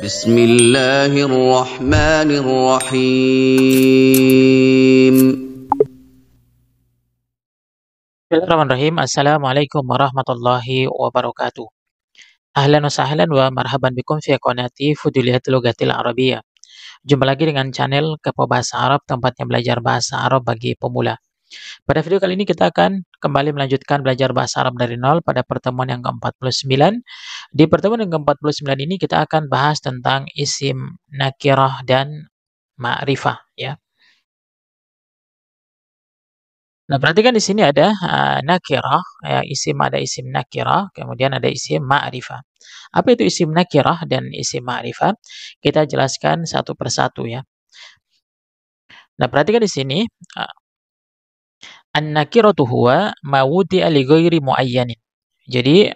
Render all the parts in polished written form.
بسم الله الرحمن الرحيم. Bismillahirrahmanirrahim. Assalamualaikum warahmatullahi wabarakatuh. Ahlan wa sahlan wa marhaban bikum fi qanati Fuduliyatul Lughatil Arabiyyah. Jumpa lagi dengan channel Kepo Bahasa Arab, tempatnya belajar bahasa Arab bagi pemula. Pada video kali ini kita akan kembali melanjutkan belajar bahasa Arab dari nol pada pertemuan yang ke-49. Di pertemuan yang ke-49 ini kita akan bahas tentang isim nakirah dan ma'rifah ya. Nah, perhatikan di sini ada nakirah, ya, ada isim nakirah, kemudian ada isim ma'rifah. Apa itu isim nakirah dan isim ma'rifah? Kita jelaskan satu persatu ya. Nah, perhatikan di sini, an-nakiratu huwa ma wudi'a li ghairi muayyanin. Jadi,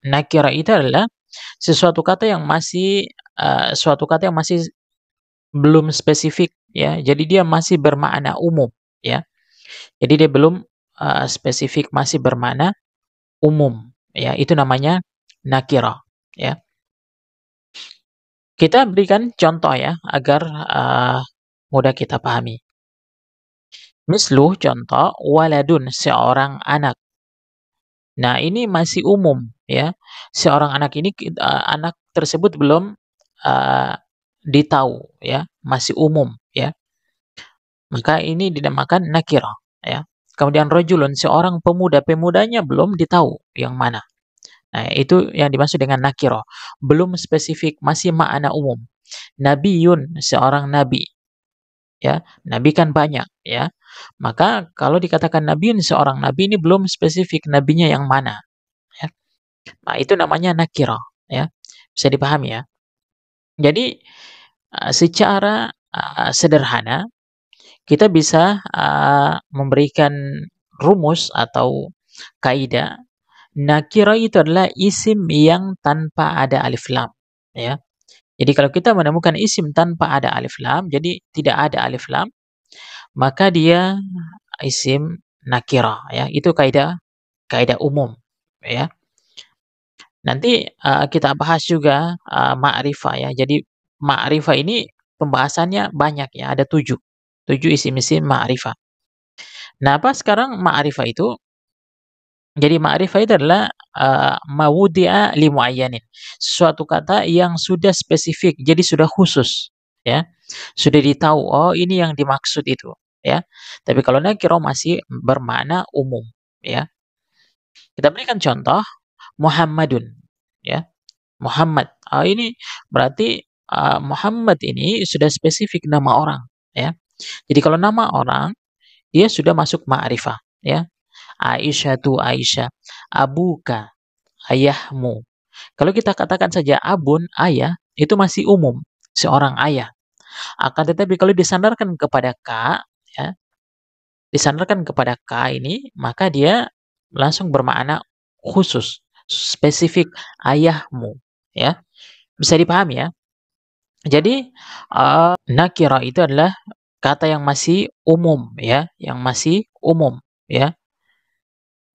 nakirah itu adalah sesuatu kata yang masih belum spesifik ya. Jadi dia masih bermakna umum ya. Jadi dia belum spesifik, masih bermakna umum ya, itu namanya nakirah ya. Kita berikan contoh ya agar mudah kita pahami. Misluh, contoh, waladun, seorang anak. Nah, ini masih umum ya. Seorang anak ini anak tersebut belum uh, ditahu ya, masih umum ya. Maka ini dinamakan nakirah ya. Kemudian rojulun, seorang pemuda, pemudanya belum ditahu yang mana. Nah, itu yang dimaksud dengan nakirah. Belum spesifik, masih makna umum. Nabiyun, seorang nabi. Ya, nabi kan banyak ya. Maka kalau dikatakan nabiyun, seorang nabi, ini belum spesifik nabinya yang mana. Ya. Nah, itu namanya nakirah. Ya. Bisa dipahami ya. Jadi, secara sederhana, kita bisa memberikan rumus atau kaidah. Nakirah itu adalah isim yang tanpa ada alif lam, ya. Jadi kalau kita menemukan isim tanpa ada alif lam, jadi tidak ada alif lam, maka dia isim nakirah, ya. Itu kaidah kaidah umum, ya. Nanti kita bahas juga ma'rifah ya. Jadi ma'rifah ini pembahasannya banyak ya, ada 7. 7 isim-isim ma'rifah. Nah, apa sekarang ma'rifah itu? Jadi ma'rifah itu adalah mawudi'a li muayyanin. Suatu kata yang sudah spesifik, jadi sudah khusus, ya. Sudah ditahu, oh ini yang dimaksud itu, ya. Tapi kalau nakirah masih bermakna umum, ya. Kita berikan contoh Muhammadun, ya. Muhammad. Ini berarti Muhammad ini sudah spesifik nama orang, ya. Jadi kalau nama orang, dia sudah masuk ma'rifah, ya. Aisyah tu Aisyah, abuka, ayahmu. Kalau kita katakan saja abun, ayah, itu masih umum, seorang ayah. Akan tetapi kalau disandarkan kepada ka, ya, disandarkan kepada ka ini, maka dia langsung bermakna khusus, spesifik ayahmu, ya. Bisa dipahami ya. Jadi nakira itu adalah kata yang masih umum ya, yang masih umum ya.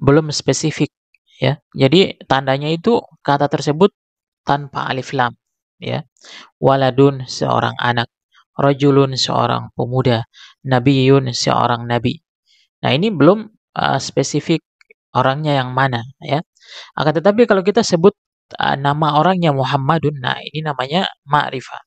Belum spesifik ya. Jadi tandanya itu kata tersebut tanpa alif lam ya. Waladun, seorang anak, rajulun, seorang pemuda, nabiyun, seorang nabi. Nah, ini belum spesifik orangnya yang mana ya. Akan tetapi kalau kita sebut nama orangnya Muhammadun, nah ini namanya ma'rifah.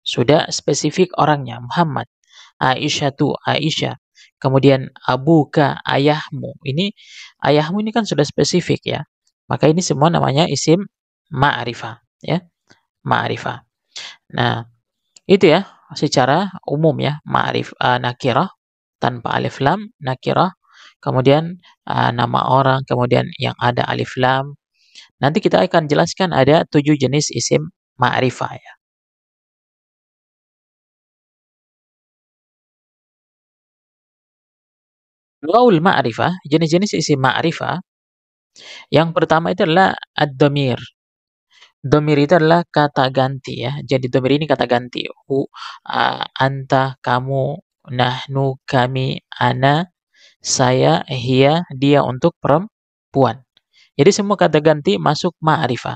Sudah spesifik orangnya Muhammad. Aisyah tu Aisyah. Kemudian abuka, ayahmu. Ini ayahmu ini kan sudah spesifik ya. Maka ini semua namanya isim ma'rifah ya. Ma'rifah. Nah, itu ya secara umum ya, nakirah tanpa alif lam, nakirah. Kemudian nama orang, kemudian yang ada alif lam. Nanti kita akan jelaskan ada 7 jenis isim ma'rifah ya. Waul ma'rifah, jenis-jenis isim ma'rifah. Yang pertama itu adalah ad-dhamir. Dhamir itu adalah kata ganti ya. Jadi dhamir ini kata ganti. Anta, kamu, nahnu, kami, ana, saya, dia untuk perempuan. Jadi semua kata ganti masuk ma'rifah.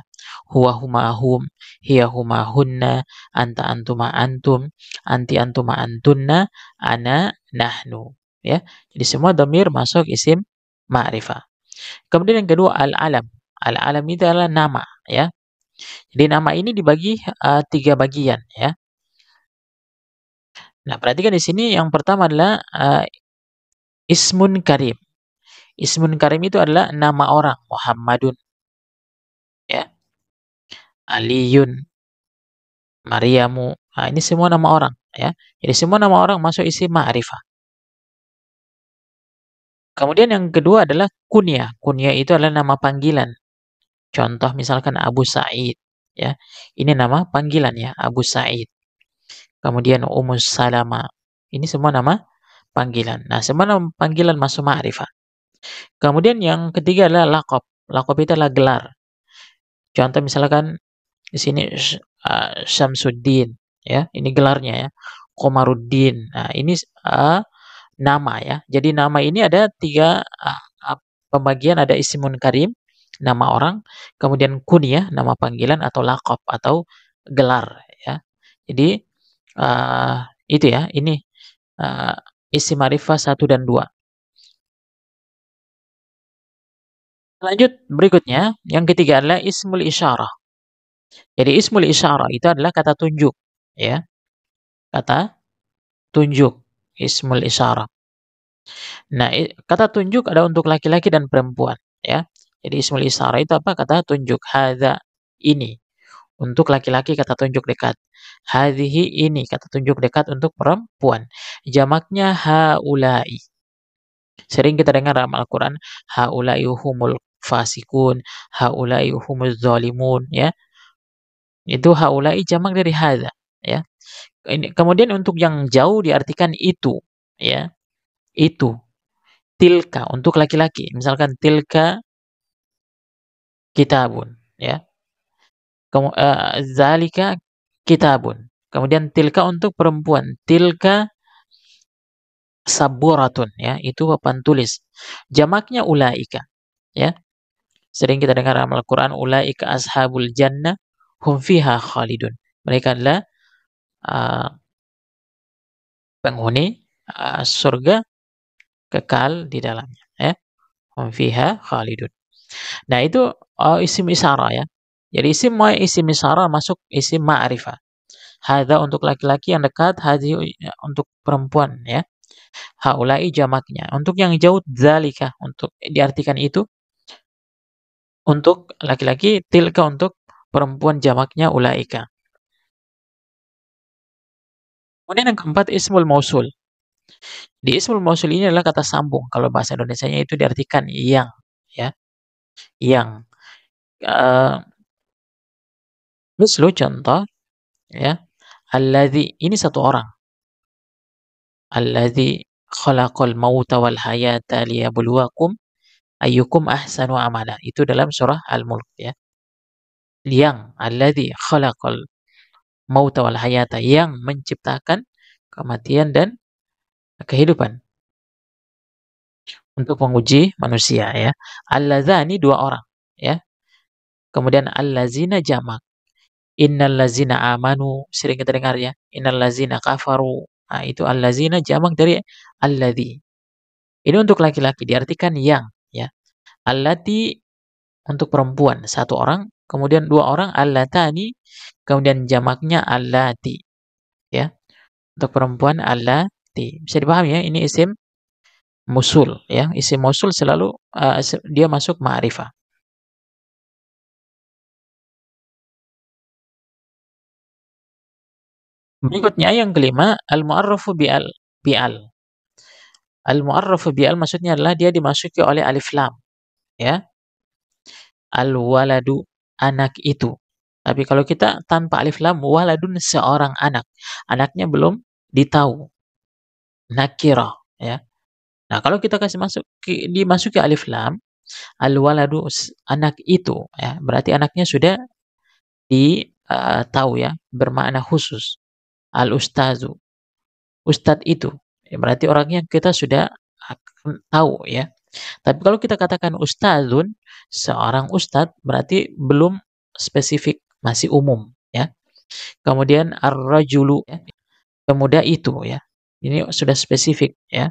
huwa huma hum, hiya huma hunna, anta antuma antum, anti antuma antunna, ana nahnu. Ya, jadi semua dhamir masuk isim ma'rifah. Kemudian yang kedua al-alam. Al-alam itu adalah nama, ya. Jadi nama ini dibagi 3 bagian, ya. Nah, perhatikan di sini yang pertama adalah ismun karim. Ismun karim itu adalah nama orang, Muhammadun, ya. Aliyun, Maryamu. Nah, ini semua nama orang, ya. Jadi semua nama orang masuk isim ma'rifah. Kemudian yang kedua adalah kunyah. Kunyah itu adalah nama panggilan. Contoh misalkan Abu Sa'id, ya. Ini nama panggilan ya, Abu Sa'id. Kemudian Ummus Salama. Ini semua nama panggilan. Nah, semua nama panggilan masuk ma'rifah. Kemudian yang ketiga adalah laqab. Laqab itu adalah gelar. Contoh misalkan di sini Syamsuddin, ya. Ini gelarnya ya. Komaruddin. Nah, ini nama ya. Jadi nama ini ada 3 pembagian, ada ismun karim, nama orang, kemudian kunyah, nama panggilan atau laqab atau gelar ya. Jadi itu ya, ini isim ma'rifah 1 dan 2. Lanjut berikutnya, yang ketiga adalah ismul isyarah. Jadi ismul isyarah itu adalah kata tunjuk, ya. Kata tunjuk, ismul isyarah. Nah, kata tunjuk ada untuk laki-laki dan perempuan, ya. Jadi ismul isyarah itu apa? Kata tunjuk. Hadza, ini. Untuk laki-laki kata tunjuk dekat. Hadhihi, ini kata tunjuk dekat untuk perempuan. Jamaknya haulai. Sering kita dengar dalam Al-Quran, haulai humul fasikun, haulai humul zalimun, ya. Itu haulai jamak dari hadza, ya. Kemudian untuk yang jauh diartikan itu, ya. Itu. Tilka untuk laki-laki. Misalkan tilka kitabun, ya. Zalika kitabun. Kemudian tilka untuk perempuan. Tilka saburatun, ya. Itu papan tulis. Jamaknya ulaika, ya. Sering kita dengar dalam Al-Quran, ulaika ashabul jannah hum fiha khalidun. Mereka adalah penghuni surga kekal di dalamnya, ya. Hum fiha khalidun. Nah, itu isim isyarah ya. Jadi isim isyarah masuk isim ma'rifah. Hadza untuk laki-laki yang dekat, hadhi untuk perempuan ya. Haulai jamaknya. Untuk yang jauh zalika untuk diartikan itu untuk laki-laki, tilka untuk perempuan jamaknya ulaika. Kemudian yang keempat ismul mausul. Di ismul mausul ini adalah kata sambung. Kalau bahasa Indonesianya itu diartikan yang, ya. Yang. Mislu contoh, ya. Alladzi, ini satu orang. Alladzi khalaqal mauta wal hayata liyabluwakum ayyukum ahsanu amala. Itu dalam surah Al-Mulk ya. Yang alladzi khalaqal mauta wal hayata, yang menciptakan kematian dan kehidupan untuk menguji manusia ya. Alladzani 2 orang ya. Kemudian allazina jamak. Innal ladzina amanu, sering kita dengar ya. Innal ladzina kafaru. Nah, itu allazina jamak dari alladzi. Ini untuk laki-laki diartikan yang ya. Allati untuk perempuan 1 orang, kemudian 2 orang allatani, kemudian jamaknya allati ya. Untuk perempuan allati. Bisa dipahami ya, ini isim musul ya. Isim musul selalu dia masuk ma'rifah. Berikutnya yang kelima, al-mu'arrafu bi'al. Al-mu'arrafu bi'al maksudnya adalah dia dimasuki oleh alif lam ya. Al-waladu, anak itu. Tapi kalau kita tanpa alif lam, waladun seorang anak. Anaknya belum ditahu. Nakirah ya. Nah, kalau kita kasih dimasuki alif lam, al-waladu anak itu ya, berarti anaknya sudah tahu ya, bermakna khusus. Al-ustazu, ustadz itu, ya, berarti orangnya kita sudah tahu ya. Tapi kalau kita katakan ustadzun, seorang ustadz, berarti belum spesifik, masih umum ya. Kemudian ar-rajulu ya, pemuda itu ya. Ini sudah spesifik ya.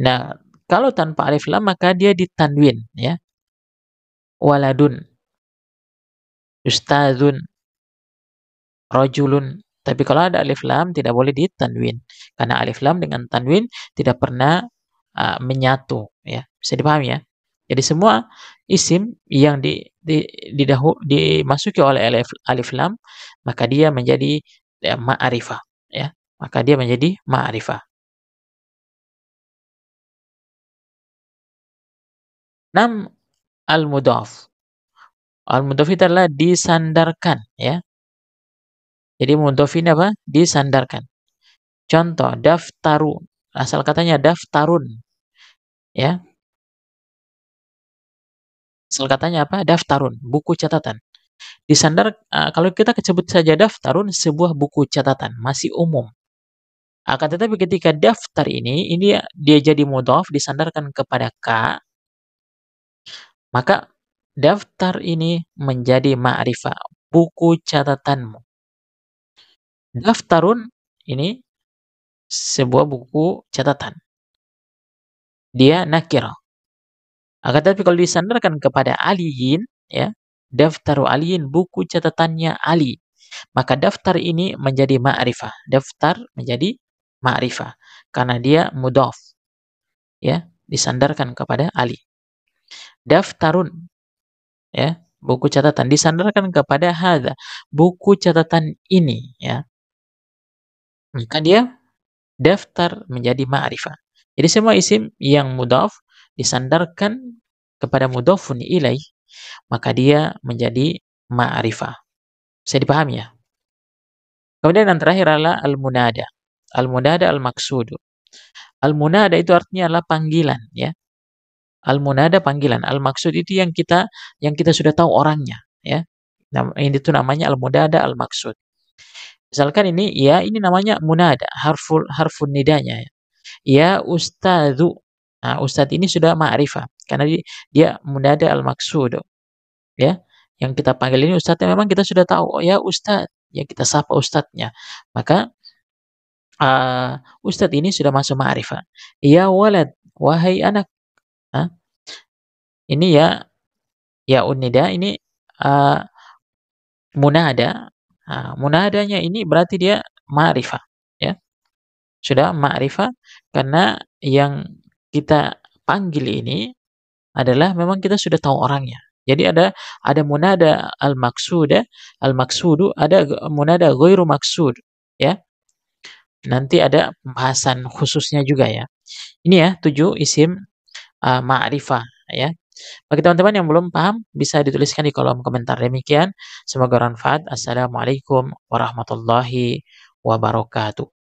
Nah, kalau tanpa alif lam maka dia ditanwin ya. Waladun, ustadzun, rajulun. Tapi kalau ada alif lam tidak boleh ditanwin. Karena alif lam dengan tanwin tidak pernah menyatu ya. Bisa dipahami ya. Jadi semua isim yang dimasuki oleh alif lam maka dia menjadi ya, ma'rifah ya. Maka dia menjadi ma'rifah. 6 al-mudhaf. Al-mudhaf itu adalah disandarkan ya. Jadi mudhaf ini apa? Disandarkan. Contoh daftaru. Asal katanya daftarun ya. Asal katanya apa? Daftarun, buku catatan. Kalau kita sebut saja daftarun sebuah buku catatan, masih umum. Akan tetapi ketika daftar ini dia jadi mudhaf disandarkan kepada ka, maka daftar ini menjadi ma'rifah, buku catatanmu. Daftarun ini sebuah buku catatan. Dia nakirah. Akan tetapi kalau disandarkan kepada aliyin, ya, daftaru aliyin, buku catatannya Ali. Maka daftar ini menjadi ma'rifah. Daftar menjadi ma'rifah. Karena dia mudhaf. Ya, disandarkan kepada Ali. Daftarun, ya, buku catatan disandarkan kepada hadza, buku catatan ini, ya. Maka dia daftar menjadi ma'rifah. Jadi semua isim yang mudhaf disandarkan kepada mudhafun ilaih, maka dia menjadi ma'rifah. Bisa dipahami ya? Kemudian yang terakhir adalah al-munada. Al-munada al-maqsudu. Al-munada itu artinya adalah panggilan ya. Al-munada panggilan, al-maqsud itu yang kita sudah tahu orangnya ya. Ini itu namanya al-munada al-maqsud. Misalkan ini namanya munada, harfun nidanya ya. Ya ustadzu. Nah, ustadz ini sudah ma'rifah karena dia munada al-maqsud ya. Yang kita panggil ini ustadznya memang kita sudah tahu, oh ya ustadz, ya kita sapa ustadznya. Maka ustadz ini sudah masuk ma'rifah. Ya walad, wahai anak. Nah, ini ya unnida ini munada. Nah, munadanya ini berarti dia ma'rifah ya. Sudah ma'rifah karena yang kita panggil ini adalah memang kita sudah tahu orangnya. Jadi ada munada al-maqsudu, ada munada ghairu maqsud ya. Nanti ada pembahasan khususnya juga ya. Ini ya 7 isim ma'rifah ya. Bagi teman-teman yang belum paham bisa dituliskan di kolom komentar. Demikian, semoga bermanfaat. Assalamualaikum warahmatullahi wabarakatuh.